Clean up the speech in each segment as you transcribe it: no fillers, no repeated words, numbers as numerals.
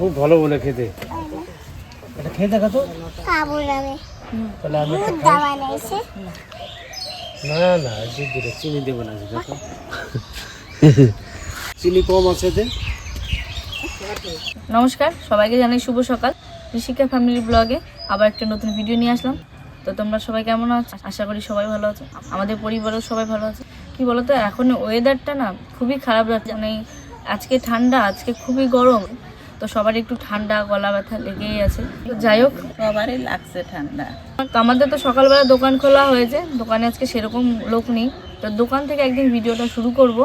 খুব ভালো বলে খেতে। এটা খেয়ে দেখা তো খাবো না আমি। তাহলে আমি দুধ দেওয়া নাইছে। না না দুধ দিলে চিনি দেবো না দেখো চিনি কম আছে এতে। নমস্কার, সবাইকে জানাই শুভ সকাল। ঋষিকা ফ্যামিলি ব্লগে আবার একটা নতুন ভিডিও নিয়ে আসলাম। তো তোমরা সবাই কেমন আছো? আশা করি সবাই ভালো আছো, আমাদের পরিবারেও সবাই ভালো আছে। কি বলতো, এখন ওয়েদারটা না খুবই খারাপ লাগছে, মানে আজকে ঠান্ডা, আজকে খুবই গরম, তো সবারই একটু ঠান্ডা গলা ব্যথা লেগেই আছে। তো যাই হোক, সবারই লাগছে ঠান্ডা। তো আমাদের তো সকালবেলা দোকান খোলা হয়েছে, দোকানে আজকে সেরকম লোক নেই। তো দোকান থেকে একদিন ভিডিওটা শুরু করব,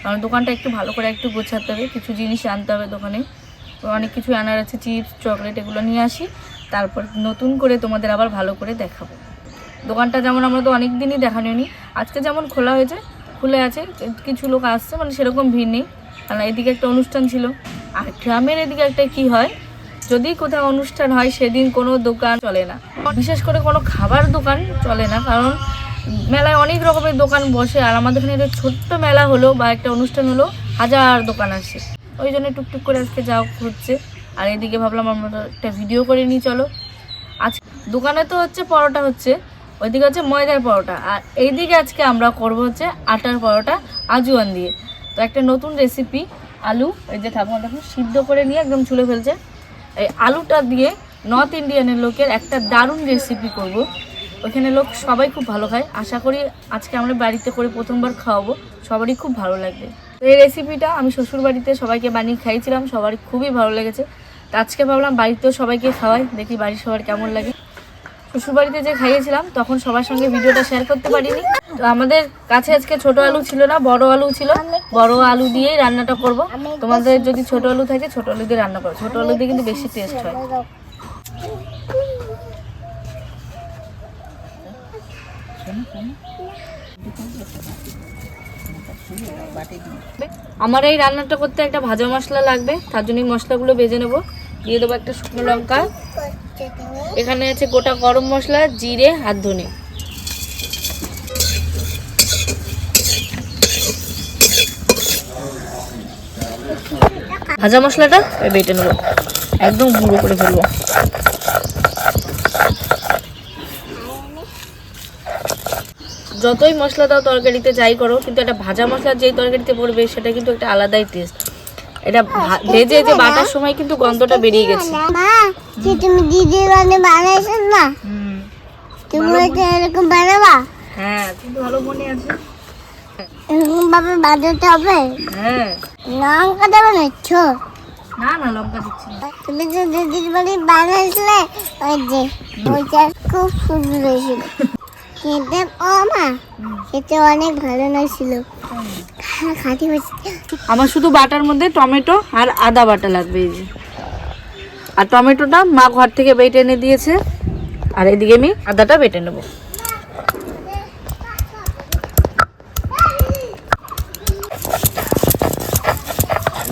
কারণ দোকানটা একটু ভালো করে একটু গোছাতে হবে, কিছু জিনিস আনতে হবে দোকানে। তো অনেক কিছু আনার আছে, চিপস চকলেট এগুলো নিয়ে আসি, তারপর নতুন করে তোমাদের আবার ভালো করে দেখাবো। দোকানটা যেমন আমরা তো অনেক দিনই দেখানো নি, আজকে যেমন খোলা হয়েছে, খুলে আছে, কিছু লোক আসছে, মানে সেরকম ভিড় নেই, কারণ এদিকে একটা অনুষ্ঠান ছিল। আর গ্রামের এদিকে একটা কি হয়, যদি কোথাও অনুষ্ঠান হয় সেদিন কোনো দোকান চলে না, বিশেষ করে কোনো খাবার দোকান চলে না, কারণ মেলায় অনেক রকমের দোকান বসে। আর আমাদের এখানে একটা ছোট্ট মেলা হলো বা একটা অনুষ্ঠান হলো, হাজার দোকান আসে, ওই জন্য টুকটুক করে আজকে যাওয়া হচ্ছে। আর এদিকে ভাবলাম আমরা একটা ভিডিও করে নিই, চলো। আজ দোকানে তো হচ্ছে পরোটা হচ্ছে, ওইদিকে হচ্ছে ময়দার পরোটা, আর এইদিকে আজকে আমরা করবো হচ্ছে আটার পরোটা আজওয়ান দিয়ে। তো একটা নতুন রেসিপি, আলু, এই যে ঠাকুমা দেখুন সিদ্ধ করে নিয়ে একদম ছুলে ফেলছে। এই আলুটা দিয়ে নর্থ ইন্ডিয়ানের লোকের একটা দারুণ রেসিপি করব। ওইখানে লোক সবাই খুব ভালো খায়, আশা করি আজকে আমরা বাড়িতে করে প্রথমবার খাওয়াবো, সবারই খুব ভালো লাগবে। তো এই রেসিপিটা আমি শ্বশুরবাড়িতে সবাইকে বানিয়ে খাইয়েছিলাম, সবারই খুবই ভালো লেগেছে। তো আজকে ভাবলাম বাড়িতেও সবাইকে খাওয়াই, দেখি বাড়ির সবার কেমন লাগে। শ্বশুরবাড়িতে যে খাইয়েছিলাম তখন সবার সঙ্গে ভিডিওটা শেয়ার করতে পারিনি। তো আমাদের কাছে আজকে ছোট আলু ছিল না, বড় আলু ছিল, বড় আলু দিয়েই রান্নাটা করব। তোমাদের যদি ছোট আলু থাকে ছোট আলু দিয়ে রান্না করো, ছোট আলু দিয়ে কিন্তু বেশি টেস্ট হয়। আমার এই রান্নাটা করতে একটা ভাজা মশলা লাগবে, তার জন্য মশলাগুলো ভেজে নেবো। দিয়ে দেবো একটা শুকনো লঙ্কা, এখানে আছে গোটা গরম মশলা, জিরে আর ধনে। ভাজা মশলাটা বেটে নেবো, একদম গুঁড়ো করে ফেলবো। যতই মশলা দাও তরকারিতে, যাই করো, কিন্তু একটা ভাজা মশলা যেই তরকারিতে পড়বে সেটা কিন্তু একটা আলাদাই টেস্ট। এটা ভেজে যে বাটার সময় কিন্তু গন্ধটা বেরিয়ে গেছে। মা, কি তুমি দিদি বানাইছো না? তুমি এটা এরকম বানাবা? হ্যাঁ, কিন্তু ভালো মনে আছে। এরকম ভাবে বানাতে হবে? হ্যাঁ। লঙ্কা দেবে না? না না, লঙ্কা দিচ্ছি না। তুমি যে দিদির বাড়ি বানাইছিলে, ওই যে ওইটা খুব সুন্দর হয়েছিল খেতে। ও মা, খেতে অনেক ভালো হয়েছিল, খাঁটি হয়েছে। আমার শুধু বাটার মধ্যে টমেটো আর আদা বাটা লাগবে, এই যে। আর টমেটোটা মা ঘর থেকে বেটে এনে দিয়েছে, আর এদিকে আমি আদাটা বেটে নেব।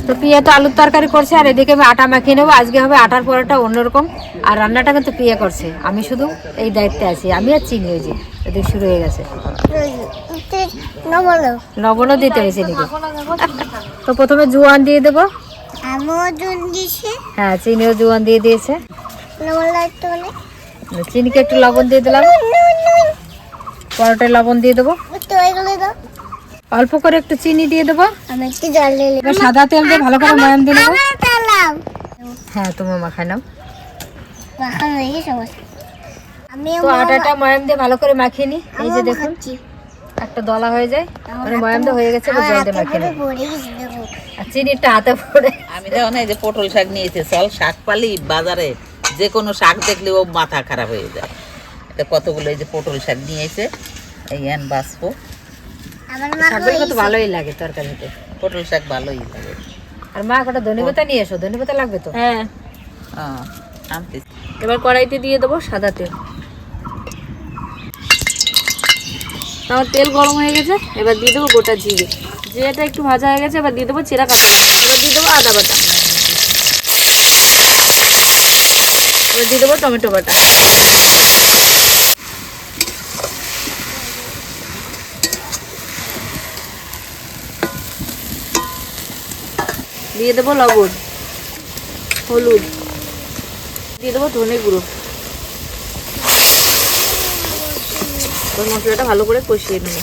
তো পিয়া তো আলুর তরকারি করছে, আর এদিকে আমি আটা মাখিয়ে নেবো। আজকে হবে আটার পরোটা অন্যরকম, আর রান্নাটা কিন্তু পিয়া করছে, আমি শুধু এই দায়িত্বে আছি। আমি আর চিনি, ওই যে এদিকে শুরু হয়ে গেছে, লবণও দিতে হয়েছে নাকি। তো প্রথমে জোয়ান দিয়ে দেবো। হ্যাঁ, চিনিও জোয়ান দিয়ে দিয়েছে। চিনিকে একটু লবণ দিয়ে দিলাম, পরোটায় লবণ দিয়ে দেবো, অল্প করে একটু চিনি দিয়ে দেবো, সাদা তেল দিয়ে ভালো করে ময়াম দিয়ে নেবো। হ্যাঁ, তোমার মাখায় নাও। তো আটাটা ময়াম দিয়ে ভালো করে মাখিয়ে নি। এই যে দেখুন, একটা দলা হয়ে যায়, মানে ময়াম দিয়ে হয়ে গেছে, জল দিয়ে মাখিয়ে নেব। আর চিনিটা হাতে পড়ে। আমি যখন এই যে পটল শাক নিয়েছি, চল শাক পালি বাজারে, যে কোনো শাক দেখলে ও মাথা খারাপ হয়ে যায়। এটা কতগুলো এই যে পটল শাক নিয়েছে, এই এন বাঁচবো। শাকগুলো তো ভালোই লাগে তরকারিতে, পটল শাক ভালোই লাগে। আর মা কটা ধনেপাতা নিয়ে এসো, ধনেপাতা লাগবে তো। হ্যাঁ, আনতে এবার কড়াইতে দিয়ে দেবো সাদা তেল। আমার তেল গরম হয়ে গেছে, এবার দিয়ে দেবো গোটা জিরে। জিরেটা একটু ভাজা হয়ে গেছে, এবার দিয়ে দেবো চেরা কাঁচা লঙ্কা, এবার দিয়ে দেবো আদা বাটা, এবার দিয়ে দেবো টমেটো বাটা, দিয়ে দেবো লবণ, হলুদ দিয়ে দেবো, ধনে গুঁড়ো। মশলাটা ভালো করে কষিয়ে নেবো।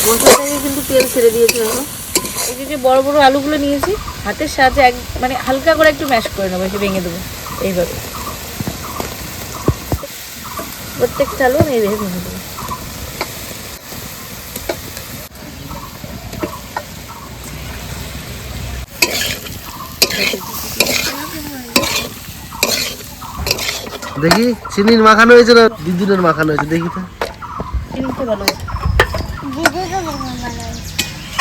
মশলাটাকে কিন্তু তেল ছেড়ে দিয়েছে দেখো। এই যে বড় বড় আলুগুলো নিয়েছি, হাতের সাহায্যে মানে হালকা করে একটু ম্যাশ করে নেবো, একটু ভেঙে দেবো এইভাবে। প্রত্যেকটা আলু আমি এইভাবে ভেঙে দেবো। দেখি চিনির মাখানো হয়েছে না দিদুনের মাখানো হয়েছে, দেখি তো। চিনিটা ভালো হয়েছে। দিদিকে ভালো হয়েছে।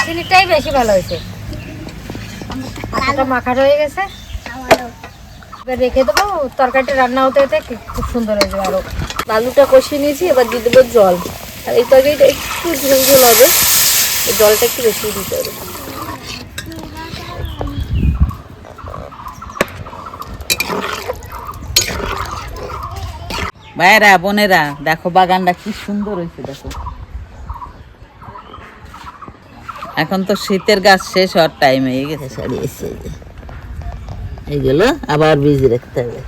চিনিটাই বেশি ভালো হয়েছে। আটাটা মাখানো হয়ে গেছে, আমারও এবার রেখে দেবো। তরকারিটা রান্না হতে হতে খুব সুন্দর হয়ে যাবে। আরো আলুটা কষিয়ে নিয়েছি, এবার দিয়ে দেবো জল। আর এই তরকারিটা একটু ঝোল ঝোল হবে, এই জলটা একটু বেশি দিতে হবে। ভাইরা বোনেরা দেখো বাগানটা কি সুন্দর হয়েছে দেখো। এখন তো শীতের গাছ শেষ হওয়ার টাইম হয়ে গেছে, সারিয়েছে এইগুলো আবার বীজ রাখতে হবে।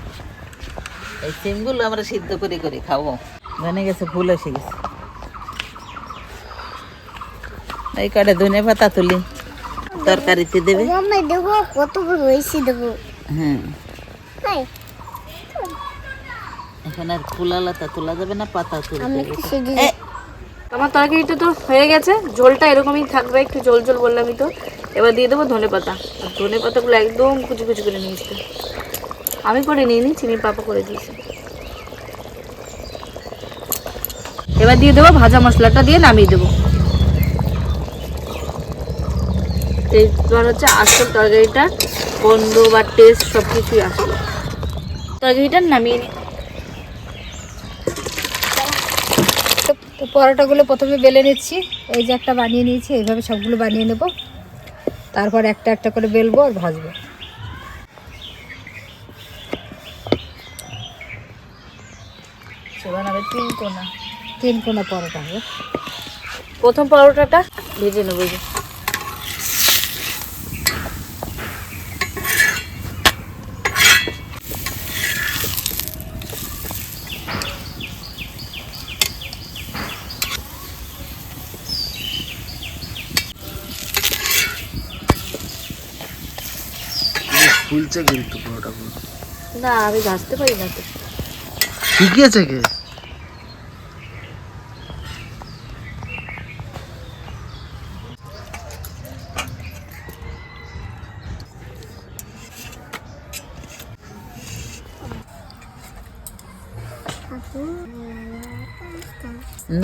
এই সিমগুলো আমরা সিদ্ধ করে করে খাবো। ধনে গেছে, ফুল এসে গেছে। এই কটা ধনে পাতা তুলি তরকারিতে দেবে। মাম্মা দেখো কত বড় হয়েছে দেখো। হ্যাঁ, হাই এখন আর ফুলালাতা তোলা যাবে না, পাতা তুলতে আমি হবে। একটু সেজে এ, আমার তরকারিটা তো হয়ে গেছে, ঝোলটা এরকমই থাকবে, একটু ঝোল ঝোল বললামই তো। এবার দিয়ে দেবো ধনে পাতা। আর ধনে পাতাগুলো একদম কুচি কুচি করে নিয়েছি, আমি করে নিইনি, চিনির পাপা করে দিয়েছি। এবার দিয়ে দেবো ভাজা মশলাটা, দিয়ে নামিয়ে দেবো। এইবার হচ্ছে আসল তরকারিটা গন্ধ বা টেস্ট সব কিছুই আসলো। তরকারিটা নামিয়ে নিই। তো পরোটাগুলো প্রথমে বেলে নিচ্ছি। এই যে একটা বানিয়ে নিয়েছি, এইভাবে সবগুলো বানিয়ে নেব। তারপর একটা একটা করে বেলবো আর ভাজবো। সেবার হবে তিন কোনা পরোটা হবে। প্রথম পরোটাটা ভেজে নেবো। এই যে ফুলছে কিন্তু পুরোটা পুরো। না, আমি ভাজতে পারি না তো। শিখিয়েছে কে?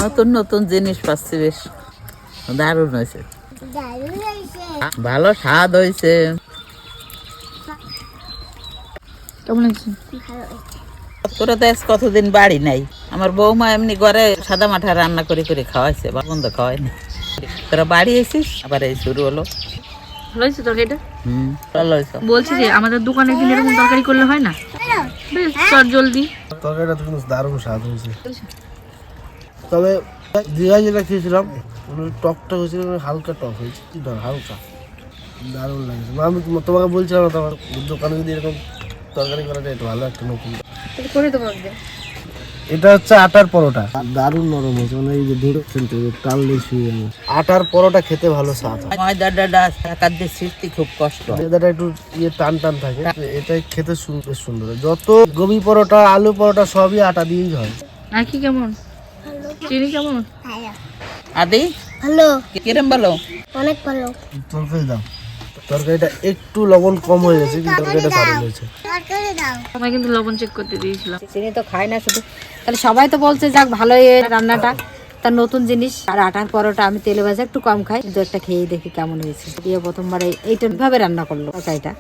নতুন নতুন জিনিস পাচ্ছি, বেশ দারুণ হয়েছে, দারুণ হয়েছে। ভালো স্বাদ হয়েছে। কেমন হয়েছে? ভালো হয়েছে। তোরা তো আজ কতদিন বাড়ি নাই। আমার বৌমা এমনি ঘরে সাদা মাঠা রান্না করে করে খাওয়াইছে, বন্ধ খাওয়ায়নি। তোরা বাড়ি এসিস, আবার এই শুরু হলো। ভালো হয়েছে তরকারিটা? ভালো হয়েছে। বলছি যে আমাদের দোকানে একদিন এরকম তরকারি করলে হয় না? বেশ চট জলদি। তরকারিটা তো কিন্তু দারুণ স্বাদ হয়েছে। তবে দীঘায় যেটা খেয়েছিলাম টকটা হয়েছিল, হালকা টক হয়েছে, কি না হালকা দারুণ লাগছে। আমি তোমাকে বলছিলাম না, তোমার দোকানে যদি এরকম তরকারি করাটা একটু ভালো একটা নতুন। করে দেবো একদিন। এটা হচ্ছে আটার পরোটা, দারুণ নরম হয়েছে, মানে এই যে ধরে টানলে শুয়ে যাবে। আটার পরোটা খেতে ভালো স্বাদ হয়। ময়দাটা টাকার দিয়ে সৃষ্টি খুব কষ্ট হয়। ময়দাটা একটু টান টান থাকে, এটাই খেতে বেশ সুন্দর। যত গোবি পরোটা, আলু পরোটা সবই আটা দিয়েই হয়। আর কি কেমন? চিনি কেমন? ভালো আদি ভালো কিরম ভালো? অনেক ভালো। তরকারি দাও। তরকারিটা একটু লবণ কম হয়ে গেছে, কিন্তু তরকারিটা দারুণ হয়েছে। তরকারি দাও। আমি কিন্তু লবণ চেক করতে দিয়েছিলাম। চিনি তো খায় না শুধু, তাহলে সবাই তো বলছে যাক ভালোই রান্নাটা, তার নতুন জিনিস। আর আটার পরোটা আমি তেলে ভাজা একটু কম খাই, কিন্তু একটা খেয়ে দেখি কেমন হয়েছে। দিয়ে প্রথমবার এইটা ভাবে রান্না করলো তরকারিটা।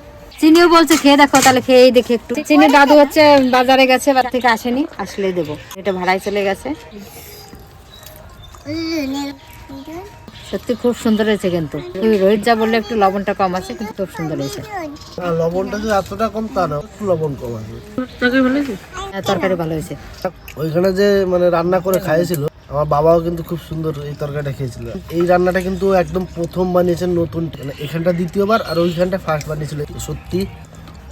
চিনিও বলছে খেয়ে দেখো, তাহলে খেয়েই দেখি একটু। চিনি দাদু হচ্ছে বাজারে গেছে, বাজার থেকে আসেনি, আসলেই দেবো। এটা ভাড়ায় চলে গেছে। সত্যি খুব সুন্দর হয়েছে কিন্তু ওই রোহিত যা বললে একটু লবণটা কম আছে কিন্তু খুব সুন্দর হয়েছে। আর লবণটা যে এতটা কম তা না, একটু লবণ কম আছে। হ্যাঁ, তরকারি ভালো হয়েছে। ওইখানে যে মানে রান্না করে খাইয়েছিল আমার বাবাও কিন্তু খুব সুন্দর এই তরকারিটা খেয়েছিল। এই রান্নাটা কিন্তু একদম প্রথম বানিয়েছেন নতুন, মানে এখানটা দ্বিতীয়বার আর ওইখানটা ফার্স্ট বানিয়েছিল। সত্যি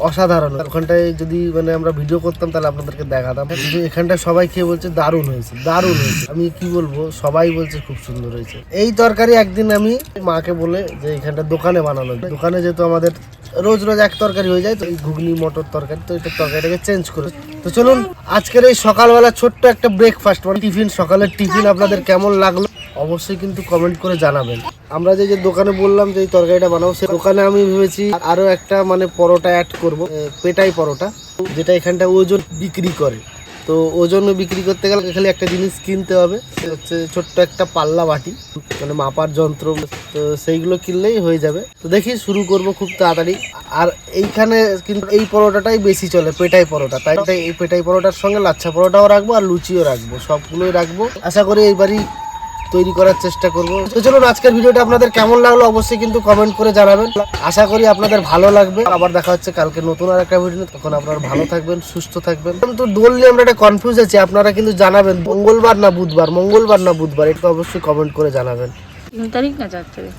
অসাধারণ। ওখানটায় যদি মানে আমরা ভিডিও করতাম তাহলে আপনাদেরকে দেখাতাম, কিন্তু এখানটা সবাই খেয়ে বলছে দারুণ হয়েছে, দারুণ হয়েছে। আমি কি বলবো, সবাই বলছে খুব সুন্দর হয়েছে। এই তরকারি একদিন আমি মাকে বলে যে এখানটা দোকানে বানানো, দোকানে যেহেতু আমাদের রোজ রোজ এক তরকারি হয়ে যায়, তো এই ঘুগনি মটর তরকারি, তো এটা তরকারিটাকে চেঞ্জ করে। তো চলুন আজকের এই সকালবেলা ছোট্ট একটা ব্রেকফাস্ট মানে টিফিন, সকালের টিফিন আপনাদের কেমন লাগলো অবশ্যই কিন্তু কমেন্ট করে জানাবেন। আমরা যে দোকানে বললাম যে এই তরকারিটা বানাবো, সেই দোকানে আমি ভেবেছি আরো একটা মানে পরোটা অ্যাড করব, পেটাই পরোটা, যেটা এখানটা ওজন বিক্রি করে। তো ওজন বিক্রি করতে গেলে খালি একটা জিনিস কিনতে হবে, সেটা হচ্ছে ছোট্ট একটা পাল্লা বাটি, মানে মাপার যন্ত্র। তো সেইগুলো কিনলেই হয়ে যাবে। তো দেখি শুরু করব খুব তাড়াতাড়ি। আর এইখানে কিন্তু এই পরোটাটাই বেশি চলে, পেটাই পরোটা। তাই এই পেটাই পরোটার সঙ্গে লাচ্ছা পরোটাও রাখবো আর লুচিও রাখবো, সবগুলোই রাখবো। আশা করি এইবারই তৈরি করার চেষ্টা করব। তো চলুন আজকের ভিডিওটা আপনাদের কেমন লাগলো অবশ্যই কিন্তু কমেন্ট করে জানাবেন। আশা করি আপনাদের ভালো লাগবে। আবার দেখা হচ্ছে কালকে নতুন আর একটা ভিডিও। তখন আপনারা ভালো থাকবেন, সুস্থ থাকবেন। কিন্তু দোল নিয়ে আমরা একটা কনফিউজ আছি, আপনারা কিন্তু জানাবেন মঙ্গলবার না বুধবার, মঙ্গলবার না বুধবার, এটা অবশ্যই কমেন্ট করে জানাবেন। 3 তারিখ না 4 তারিখ?